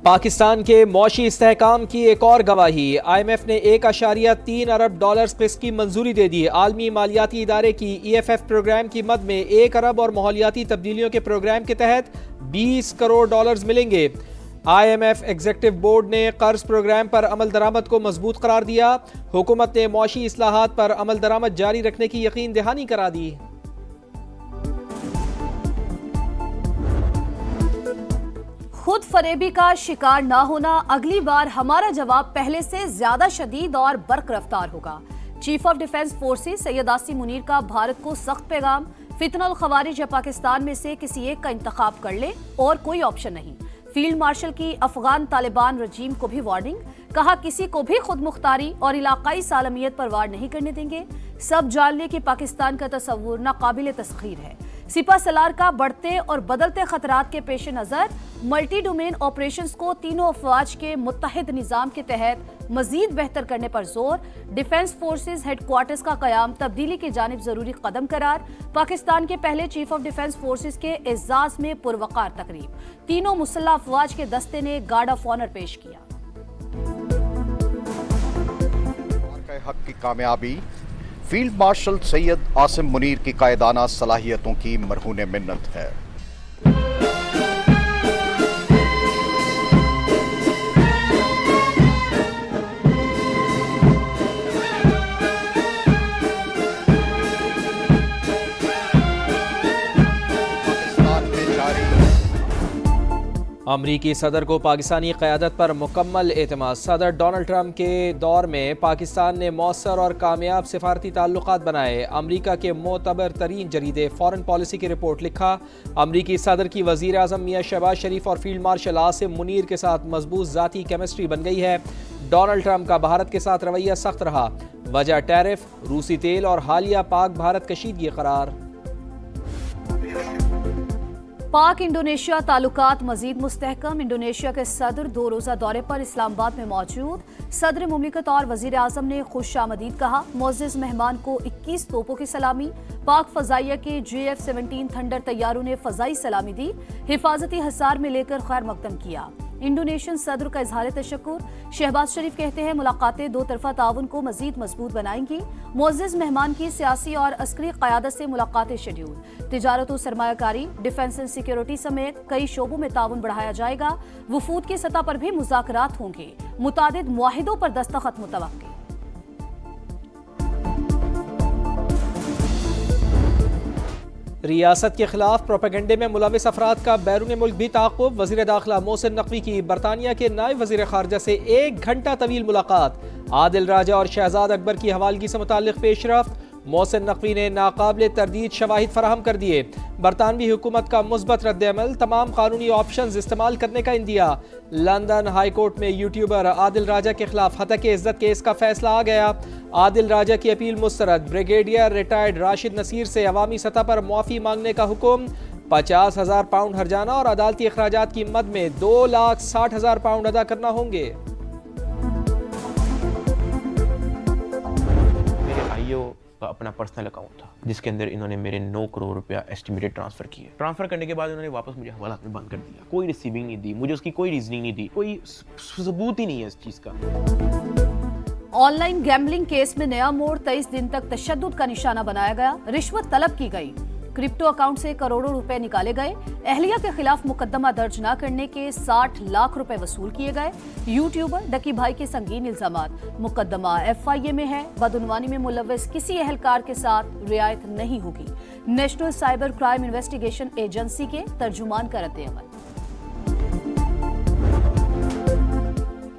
पाकिस्तान के मौशी इस्तेहकाम की एक और गवाही। IMF ने $1.3 अरब किस्त की मंजूरी दे दी। आलमी मालियाती इदारे की EFF प्रोग्राम की मद में 1 अरब और माहौलियाती तब्दीलियों के प्रोग्राम के तहत $20 करोड़ मिलेंगे। IMF एग्जीक्यूटिव बोर्ड ने कर्ज प्रोग्राम पर अमल दरामद को मजबूत करार दिया। हुकूमत ने मौशी इस्लाहात पर अमल दरामद जारी रखने की यकीन दहानी करा दी। खुद फरेबी का शिकार ना होना, अगली बार हमारा जवाब पहले से ज्यादा शदीद और बर्क रफ्तार होगा। Chief of defence forces Syed Asim Munir का भारत को सख्त पैगाम। फितनल खवारिज या पाकिस्तान में से किसी एक का इंतखाब कर ले और कोई ऑप्शन नहीं। फील्ड मार्शल की अफगान तालिबान रजीम को भी वार्निंग, कहा किसी को भी खुद मुख्तारी और इलाकाई सालमियत पर वार नहीं करने देंगे। सब जान ले कि पाकिस्तान का तस्वुर नाकाबिल तस्खीर है। सिपा सलार का बढ़ते और बदलते खतरात के पेश नजर मल्टी डोमेन ऑपरेशंस को तीनों अफवाज के मुत्तहिद निजाम के तहत मजीद बेहतर करने पर जोर। डिफेंस फोर्सेस हेडक्वार्टर्स का कयाम तब्दीली की जानिब जरूरी कदम करार। पाकिस्तान के पहले चीफ ऑफ डिफेंस फोर्सेस के एजाज में पुरवकार तकरीब। तीनों मुसल्लह अफवाज के दस्ते ने गार्ड ऑफ ऑनर पेश किया। हक की कामयाबी फील्ड मार्शल सैयद आसिम मुनीर की कायदाना सलाहियतों की मरहून मिन्नत है। अमरीकी सदर को पाकिस्तानी क़यादत पर मुकम्मल एतमाद। सदर डोनाल्ड ट्रंप के दौर में पाकिस्तान ने मौसर और कामयाब सिफारती ताल्लुकात बनाए। अमरीका के मोतबर तरीन जरीदे फॉरेन पॉलिसी की रिपोर्ट लिखा, अमरीकी सदर की वज़ीर आज़म मियाँ शहबाज शरीफ और फील्ड मार्शल आसिम मुनीर के साथ मजबूत ज़ाती केमिस्ट्री बन गई है। डोनाल्ड ट्रंप का भारत के साथ रवैया सख्त रहा, वजह टैरिफ, रूसी तेल और हालिया पाक भारत कशीदगी करार। पाक इंडोनेशिया ताल्लुकात मजीद मुस्तहकम। इंडोनेशिया के सदर 2 रोज़ा दौरे पर इस्लामाबाद में मौजूद। सदर मुमलिकत और वजीर आजम ने खुशामदीद कहा। मोअज़्ज़िज़ मेहमान को 21 तोपों की सलामी। पाक फजाइया के JF-17 थंडर तैयारों ने फजाई सलामी दी। हिफाजती हसार में लेकर खैर मकदम किया। इंडोनेशियन सदर का इजहार तशक्कुर। शहबाज शरीफ कहते हैं मुलाकातें दो तरफा ताउन को मजीद मजबूत बनाएंगी। मुअज़्ज़िज़ मेहमान की सियासी और अस्करी क़यादत से मुलाकातें शेड्यूल। तिजारत और सरमायाकारी, डिफेंस एंड सिक्योरिटी समेत कई शोबों में ताउन बढ़ाया जाएगा। वफूद की सतह पर भी मुज़ाकरात होंगे। मुतादिद मुआहिदों पर दस्तखत मुतवक्किल। रियासत के खिलाफ प्रोपेगेंडे में मुलविस अफराद का बैरून मुल्क भी ताक़ुब। वज़ीर दाखिला मोहसिन नकवी की बरतानिया के नायब वज़ीर ख़ारजा से 1 घंटा तवील मुलाकात। आदिल राजा और शहजाद अकबर की हवालगी से मुताल्लिक़ पेशरफ्त। मोहसिन नकवी ने नाकाबिल तरदीद शवाहिद फराहम कर दिए। बरतानवी हुकूमत का मुस्बत रद्द-ए-अमल, तमाम कानूनी ऑप्शंस इस्तेमाल करने का इंदिया। लंदन हाई कोर्ट में यूट्यूबर आदिल राजा के खिलाफ हतक इज्जत केस का फैसला आ गया। आदिल राजा की अपील मुस्तरद। ब्रिगेडियर रिटायर्ड राशिद नसीर से अवामी सतह पर मुआफ़ी मांगने का हुक्म। 50,000 पाउंड हर्जाना और अदालती अखराजात की मद में 2,60,000 पाउंड अदा करना होंगे। अपना पर्सनल अकाउंट था जिसके अंदर इन्होंने मेरे 9 करोड़ रुपया एस्टिमेटेड ट्रांसफर किए। ट्रांसफर करने के बाद इन्होंने वापस मुझे हवाला में बंद कर दिया। कोई रिसीविंग नहीं दी, मुझे उसकी कोई रीजनिंग नहीं दी, कोई सबूत ही नहीं है इस चीज का। ऑनलाइन गैम्बलिंग केस में नया मोड़। 23 दिन तक तशद्दुद का निशाना बनाया गया। रिश्वत तलब की गई। क्रिप्टो अकाउंट से करोड़ों रुपए निकाले गए। अहलिया के खिलाफ मुकदमा दर्ज न करने के 60 लाख रुपए वसूल किए गए। यूट्यूबर डकी भाई के संगीन इल्जामात। मुकदमा FIA में है। बदउनवानी में मुलव्वस किसी एहलकार के साथ रियायत नहीं होगी। National cyber crime investigation agency के तर्जुमान का रद्द-ए-अमल।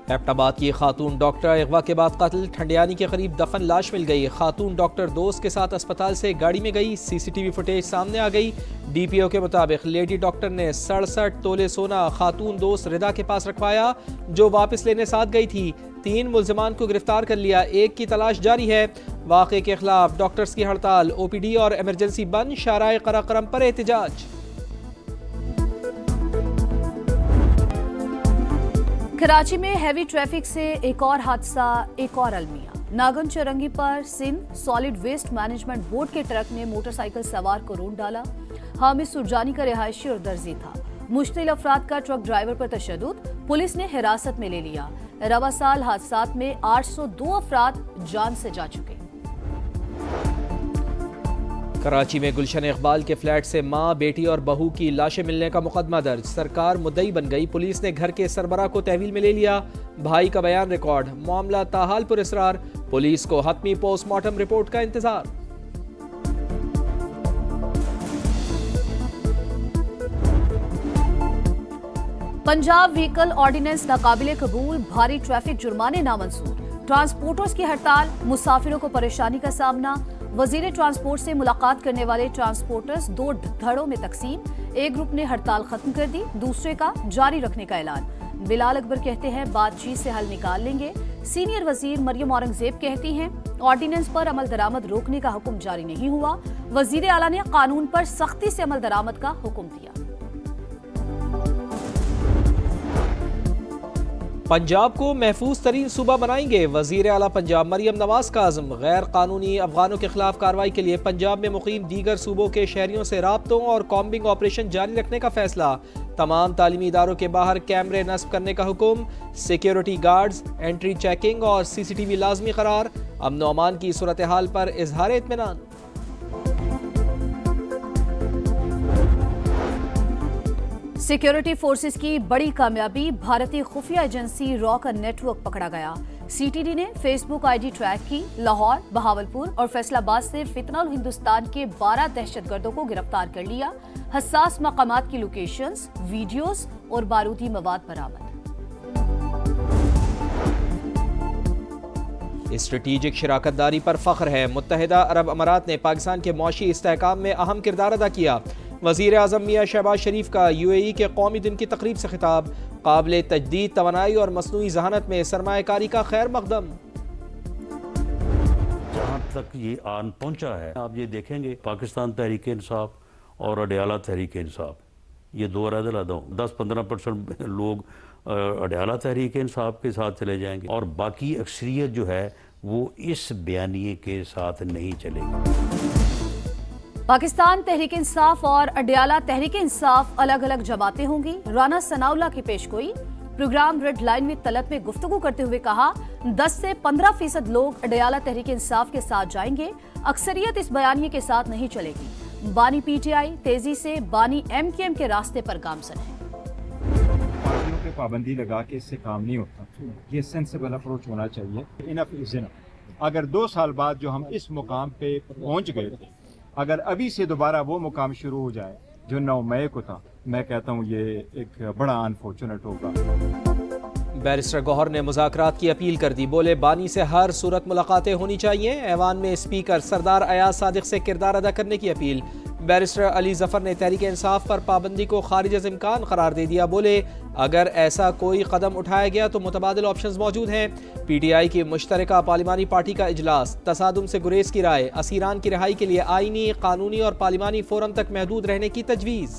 एबटाबाद की खातून डॉक्टर अगवा के बाद कत्ल। ठंडियानी के करीब दफन लाश मिल गई। खातून डॉक्टर दोस्त के साथ अस्पताल से गाड़ी में गई। CCTV फुटेज सामने आ गई। DPO के मुताबिक लेडी डॉक्टर ने 67 तोले सोना खातून दोस्त रिदा के पास रखवाया, जो वापस लेने साथ गई थी। 3 मुल्जिमान को गिरफ्तार कर लिया। 1 की तलाश जारी है। वाक़े के खिलाफ डॉक्टर्स की हड़ताल। OPD और एमरजेंसी बंद। शाराए कराकरम पर एहतजाज। कराची में हैवी ट्रैफिक से एक और हादसा, एक और अलमिया। नागन चौरंगी पर Sindh solid waste management board के ट्रक ने मोटरसाइकिल सवार को रोड डाला। हामिद सुरजानी का रिहायशी और दर्जी था। मुश्तिल अफराद का ट्रक ड्राइवर पर तशद्दुद। पुलिस ने हिरासत में ले लिया। रवा साल हादसात में 802 अफराद जान से जा चुके। कराची में गुलशन इकबाल के फ्लैट से मां, बेटी और बहू की लाशें मिलने का मुकदमा दर्ज। सरकार मुद्दई बन गई। पुलिस ने घर के सरबराह को तहवील में ले लिया। भाई का बयान रिकॉर्ड। मामला ताहाल पुरस्रार। पुलिस को हतमी पोस्टमार्टम रिपोर्ट का इंतजार। पंजाब व्हीकल ऑर्डिनेंस नाकाबिले कबूल, भारी ट्रैफिक जुर्माने नामंजूर। ट्रांसपोर्टर्स की हड़ताल, मुसाफिरों को परेशानी का सामना। वजीर ट्रांसपोर्ट से मुलाकात करने वाले ट्रांसपोर्टर्स 2 धड़ों में तकसीम। एक ग्रुप ने हड़ताल खत्म कर दी, दूसरे का जारी रखने का ऐलान। बिलाल अकबर कहते हैं बातचीत से हल निकाल लेंगे। सीनियर वजीर मरियम औरंगजेब कहती हैं ऑर्डिनेंस पर अमल दरामद रोकने का हुक्म जारी नहीं हुआ। वजीर आला ने कानून पर सख्ती से अमल दरामद का हुक्म दिया। पंजाब को महफूज तरीन सूबा बनाएंगे। वजीर आला पंजाब मरियम नवाज का आज़म। गैर कानूनी अफगानों के खिलाफ कार्रवाई के लिए पंजाब में मुकीम दीगर सूबों के शहरियों से राब्तों और कॉम्बिंग ऑपरेशन जारी रखने का फैसला। तमाम तालीमी इदारों के बाहर कैमरे नस्ब करने का हुक्म। सिक्योरिटी गार्ड्स, एंट्री चेकिंग और CCTV लाजमी करार। अमन व अमान की सूरत हाल पर इजहार इत्मीनान। सिक्योरिटी फोर्सेस की बड़ी कामयाबी, भारतीय खुफिया एजेंसी रॉ का नेटवर्क पकड़ा गया। CTD ने फेसबुक ID ट्रैक की। लाहौर, बहावलपुर और फैसलाबाद से फितनल हिंदुस्तान के 12 दहशतगर्दों को गिरफ्तार कर लिया। हसास मकामात की लोकेशंस, वीडियोस और बारूदी मवाद बरामद। स्ट्रेटेजिक शराकतदारी पर फख्र है। मुत्तहिदा अरब अमारात ने पाकिस्तान के मौशी इस्तेहकाम में अहम किरदार अदा किया। वज़ीर आज़म मियां शहबाज शरीफ का UAE के कौमी दिन की तकरीब से खिताब। काबिल तजदीद तवानाई और मसनूई जहानत में सरमायाकारी का खैर मकदम। जहाँ तक ये आन पहुँचा है, आप ये देखेंगे पाकिस्तान तहरीक इंसाफ और अडयाला तहरीक इंसाफ, ये 2 अलग-अलग 10-15% लोग अडयाला तहरीक इंसाफ के साथ चले जाएंगे और बाकी अक्सरियत जो है वो इस बयानिए के साथ नहीं चलेगी। पाकिस्तान तहरीक इंसाफ और अडयाला तहरीक इंसाफ अलग अलग जमातें होंगी। राना सनाउल्लाह की पेशगोई। प्रोग्राम रेड लाइन विद तलब में गुफ्तगू करते हुए कहा 10 से 15% लोग अडयाला तहरीक इंसाफ के साथ जाएंगे। अक्सरियत इस बयानिए के साथ नहीं चलेगी। बानी PTI तेजी से बानी MKM के रास्ते पर गामजन है। पार्टियों पे पाबंदी लगा के इससे काम नहीं होता। ये सेंसिबल अप्रोच होना चाहिए। Enough is enough. अगर 2 साल बाद जो हम इस मुकाम पे पहुंच गए, अगर अभी से दोबारा वो मुकाम शुरू हो जाए जो 9 मई को था, मैं कहता हूँ ये एक बड़ा अनफॉर्चुनेट होगा। बैरिस्टर गौहर ने मुज़ाकरात की अपील कर दी। बोले बानी से हर सूरत मुलाकातें होनी चाहिए। ऐवान में स्पीकर सरदार अयाज सादिक से किरदार अदा करने की अपील। बैरिस्टर अली जफर ने तहरीक इंसाफ पर पाबंदी को खारिज अज़ इम्कान करार दे दिया। बोले अगर ऐसा कोई कदम उठाया गया तो मुतबादिल ऑप्शंस मौजूद हैं। PTI की मुश्तरका पार्लिमानी पार्टी का इजलास। तसादुम से गुरेज की राय। असीरान की रिहाई के लिए आईनी, कानूनी और पार्लिमानी फोरम तक महदूद रहने की तजवीज़।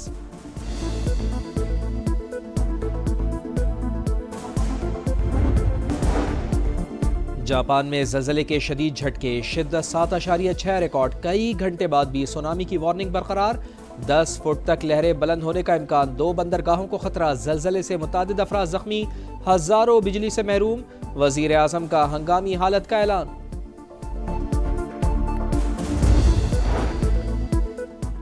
जापान में ज़लज़ले के शदीद झटके। शिद्दत 7.6 रिकॉर्ड। कई घंटे बाद भी सुनामी की वार्निंग बरकरार। 10 फुट तक लहरें बुलंद होने का इम्कान। 2 बंदरगाहों को खतरा। ज़लज़ले से मुतादिद अफराद जख्मी। हज़ारों बिजली से महरूम। वज़ीर आज़म का हंगामी हालत का ऐलान।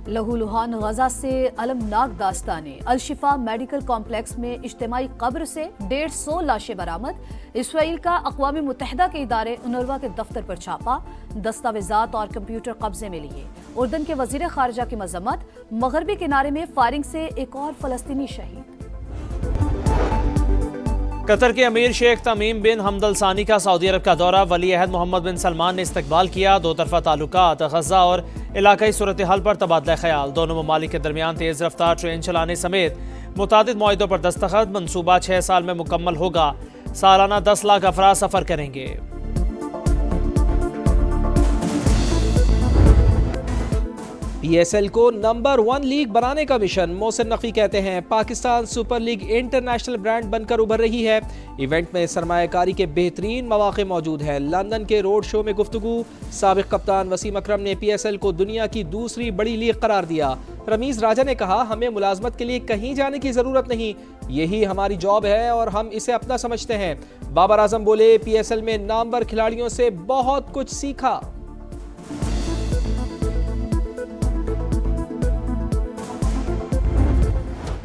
लहूलुहान गजा से अलमनाक दास्तानें। अलशिफा मेडिकल कॉम्प्लेक्स में इज्तिमाई कब्र से 150 लाशें बरामद। इसराइल का अक़वाम मुत्तहिदा के इदारे UNRWA के दफ्तर पर छापा। दस्तावेजात और कंप्यूटर कब्जे में लिए। उर्दन के वजीर खारजा की मजम्मत। मगरबी किनारे में फायरिंग से एक और फलस्तीनी शहीद। कतर के अमीर शेख तमीम बिन हमद अल सानी का सऊदी अरब का दौरा। वली अहद मोहम्मद बिन सलमान ने इस्तकबाल किया। 2 तरफा ताल्लुकात, गजा और इलाकाई सूरत हाल पर तबादला ख्याल। दोनों ममालिक के दरमियान तेज़ रफ्तार ट्रेन चलाने समेत मुतादिद मुआहिदों पर दस्तखत। मनसूबा 6 साल में मुकम्मल होगा। सालाना 10 लाख अफराद सफ़र करेंगे। PSL को नंबर 1 लीग बनाने का मिशन। मोहसिन नकवी कहते हैं Pakistan super league international brand बनकर उभर रही है। इवेंट में सरमायाकारी के बेहतरीन मौके मौजूद हैं। लंदन के रोड शो में गुफ्तगू। साबिक कप्तान वसीम अकरम ने PSL को दुनिया की दूसरी बड़ी लीग करार दिया। रमीज राजा ने कहा हमें मुलाजमत के लिए कहीं जाने की जरूरत नहीं, यही हमारी जॉब है और हम इसे अपना समझते हैं। बाबर आजम बोले PSL में नामवर खिलाड़ियों से बहुत कुछ सीखा।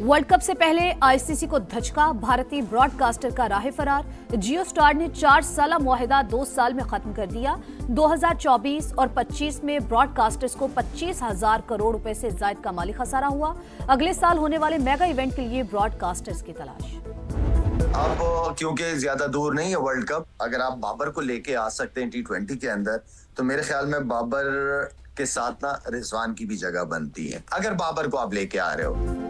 वर्ल्ड कप से पहले ICC को धचका। भारतीय ब्रॉडकास्टर का राह फरार। जियो स्टार ने 4 साला मुआहिदा 2 साल में खत्म कर दिया। 2024 और 25 में ब्रॉडकास्टर्स को 25,000 करोड़ रुपए से ज्यादा का माली खसारा हुआ। अगले साल होने वाले मेगा इवेंट के लिए ब्रॉडकास्टर्स की तलाश। अब क्योंकि ज्यादा दूर नहीं है वर्ल्ड कप, अगर आप बाबर को लेके आ सकते हैं T20 के अंदर, तो मेरे ख्याल में बाबर के साथ ना रिजवान की भी जगह बनती है, अगर बाबर को आप लेके आ रहे हो।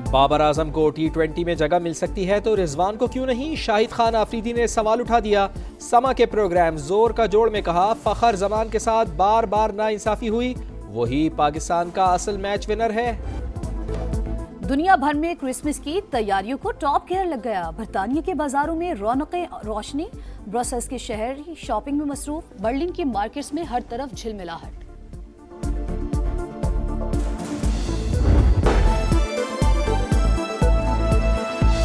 बाबर आजम को T20 में जगह मिल सकती है तो रिजवान को क्यों नहीं? शाहिद खान आफरीदी ने सवाल उठा दिया। समा के प्रोग्राम जोर का जोड़ में कहा फखर जमान के साथ बार बार नाइंसाफी हुई, वही पाकिस्तान का असल मैच विनर है। दुनिया भर में क्रिसमस की तैयारियों को टॉप गियर लग गया। बर्तानिया के बाजारों में रौनकें रोशनी। ब्रसेल्स के शहर शॉपिंग में मसरूफ। बर्लिन की मार्केट्स में हर तरफ झिलमिलाहट।